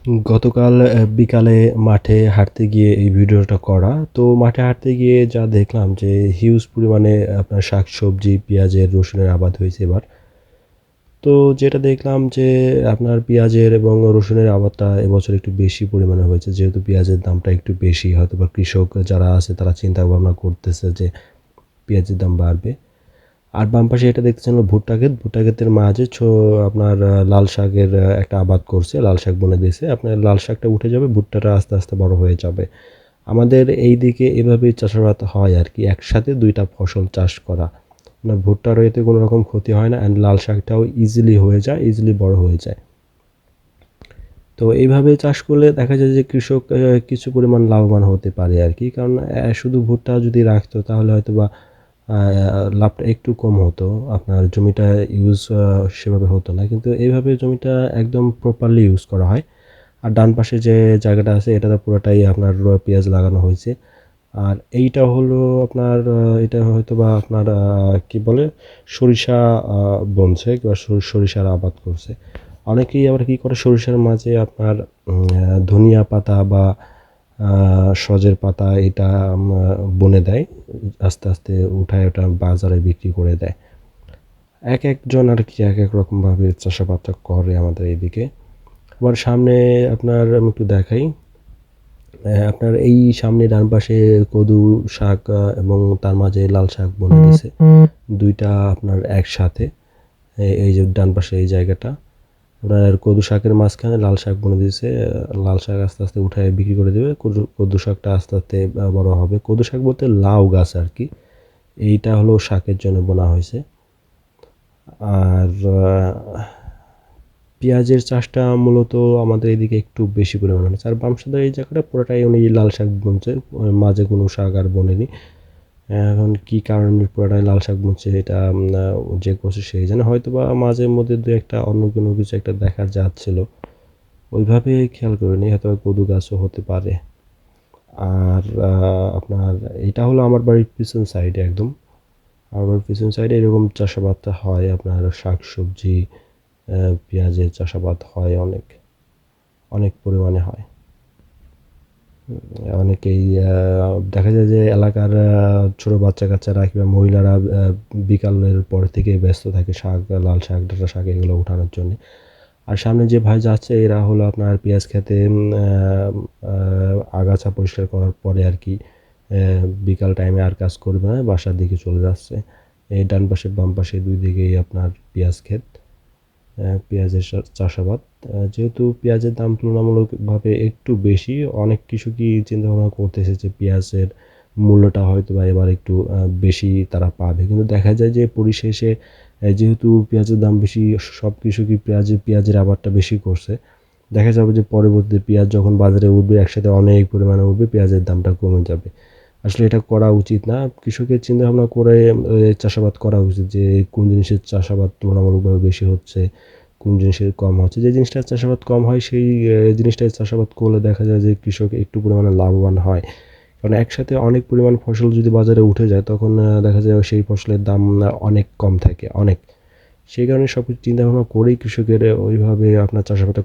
গতকাল বিকালে মাঠে হাঁটতে গিয়ে এই ভিডিওটা করা। তো মাঠে হাঁটতে গিয়ে যা দেখলাম যে হিউজ পরিমাণে আপনার শাকসবজি, পেঁয়াজের, রসুনের আবাদ হয়েছে এবার। তো যেটা দেখলাম যে আপনার পেঁয়াজের এবং রসুনের আবাদটা এবছর একটু বেশি পরিমাণে হয়েছে। যেহেতু পেঁয়াজের দামটা একটু বেশি, হয়তোবা কৃষক যারা আছে তারা চিন্তা ভাবনা করতেছে যে পেঁয়াজের দাম বাড়বে। আর বাম পাশে এটা দেখতেছেন হলো ভুট্টা ক্ষেত। ভুট্টা ক্ষেতের মাঝে আপনার লাল শাকের একটা আবাদ করছে। লাল শাক বুনে দিয়েছে। আপনার লাল শাকটা উঠে যাবে, ভুট্টাটা আস্তে, আস্তে বড় হয়ে যাবে। আমাদের এইদিকে এভাবেই চাষাবাদ হয় আরকি। একসাথে ২ টা ফসল চাষ করা। মানে ভুট্টারও এতে কোনো রকম ক্ষতি হয় না, অ্যান্ড লাল শাকটাও ইজিলি হয়ে যায়, ইজিলি বড় হয়ে যায়। তো এইভাবে চাষ করলে দেখা যায় যে কৃষক কিছু পরিমাণ লাভবান হতে পারে আরকি। কারণ শুধু ভুট্টা যদি রাখতো তাহলে হয়তোবা আ লাভটা একটু কম হতো। আপনার জমিটা ইউজ সেভাবে হতো না। কিন্তু এইভাবে জমিটা একদম প্রপারলি ইউজ করা হয়। আর ডান পাশে যে জায়গাটা আছে এটাতে পুরোটাই আপনার পেঁয়াজ লাগানো হয়েছে। আর এইটা হলো আপনার এটা হয়তোবা আপনার কি বলে সরিষা বুনছে কিংবা সরিষার আবাদ করছে। অনেকেই আবার কি করে সরিষার মাঝে আপনার ধনিয়া পাতা বা আ সজের পাতা এটা বুনে দেয়। আস্তে, আস্তে উঠায় ওটা বাজারে বিক্রি করে দেয়। একেকজন আরকি একেক রকমভাবে চাষাবাদটা করে আমাদের এইদিকে। আবার সামনে আপনার আমি একটু দেখাই। আপনার এই সামনে ডান পাশে কদু শাক এবং তার মাঝে লাল শাক বুনে দিছে। ২ টা আপনার একসাথে। এই যে ডান পাশে এই জায়গাটা। আপনার কদু শাকের মাঝখানে লাল শাক বুনে দিয়েছে। লাল শাক আস্তে, আস্তে উঠায় বিক্রি করে দেবে। কদু শাকটা আস্তে, আস্তে বড় হবে। কদু শাক বলতে লাউ গাছ আরকি। এইটা হলো শাকের জন্য বোনা হয়েছে। আর পেঁয়াজের চাষটা মূলত আমাদের এদিকে একটু বেশি পরিমাণে হচ্ছে। আর বাম সাইডের এই জায়গাটা পুরোটাই উনি লাল শাক বুনছে। মাঝে কোনো শাক আর বোনেনি। এখন কি কারণে পুরোটাই লাল শাক বুনছে এটা যে করছে সেই জানে। হয়তোবা মাঝে মধ্যে ২-১ টা অন্য কোনো কিছু একটা দেখা যাচ্ছিল। ওইভাবে খেয়াল করিনি। হয়তোবা কদু গাছও হতে পারে। আর আপনার এটা হলো আমার বাড়ির পিছন সাইডে একদম। আমার বাড়ির পিছন সাইডে এরকম চাষাবাদটা হয়। আপনার শাকসবজি, পেঁয়াজের চাষাবাদ হয় অনেক, অনেক পরিমাণে হয়। অনেকেই দেখা যায় যে এলাকার ছোট বাচ্চা-কাচ্চারা কিংবা মহিলারা বিকালের পর থেকে ব্যস্ত থাকে শাক, লাল শাক, ডাঁটা শাক এগুলো উঠানোর জন্যে। আর সামনে যে ভাই যাচ্ছে এরা হলো আপনার পেঁয়াজ ক্ষেতে আ আগাছা পরিষ্কার করার পরে আরকি বিকাল টাইমে আর কাজ করবে না, বাসার দিকে চলে যাচ্ছে। এই ডান পাশে বাম পাশে ২ দিকেই আপনার পেঁয়াজ ক্ষেত। পেঁয়াজের চাষাবাদ। যেহেতু পেঁয়াজের দাম তুলনামূলকভাবে একটু বেশি, অনেক কৃষকই চিন্তাভাবনা করতেছে যে পেঁয়াজের মূল্যটা হয়তোবা এবার একটু বেশি তারা পাবে। কিন্তু দেখা যায় যে পরিশেষে যেহেতু পেঁয়াজের দাম বেশি, সব কৃষকই পেঁয়াজের আবাদটা বেশি করছে। দেখা যাবে যে পরবর্তীতে পেঁয়াজ যখন বাজারে উঠবে একসাথে অনেক পরিমাণে উঠবে, পেঁয়াজের দামটা কমে যাবে। আসলে এটা করা উচিত না। কৃষকের চিন্তাভাবনা করে চাষাবাদ করা উচিত যে কোন জিনিসের চাষাবাদ তুলনামূলকভাবে বেশি হচ্ছে, কোন জিনিসের কম হচ্ছে। যে জিনিসটার চাষাবাদ কম হয় সেই জিনিসটায় চাষাবাদ করলে দেখা যায় যে কৃষক একটু পরিমাণে লাভবান হয়। কারণ একসাথে অনেক পরিমাণ ফসল যদি বাজারে উঠে যায় তখন দেখা যায় সেই ফসলের দাম অনেক কম থাকে, অনেক। সেই কারণে সবকিছু চিন্তাভাবনা করেই কৃষকের ওইভাবে আপনার চাষাবাদটা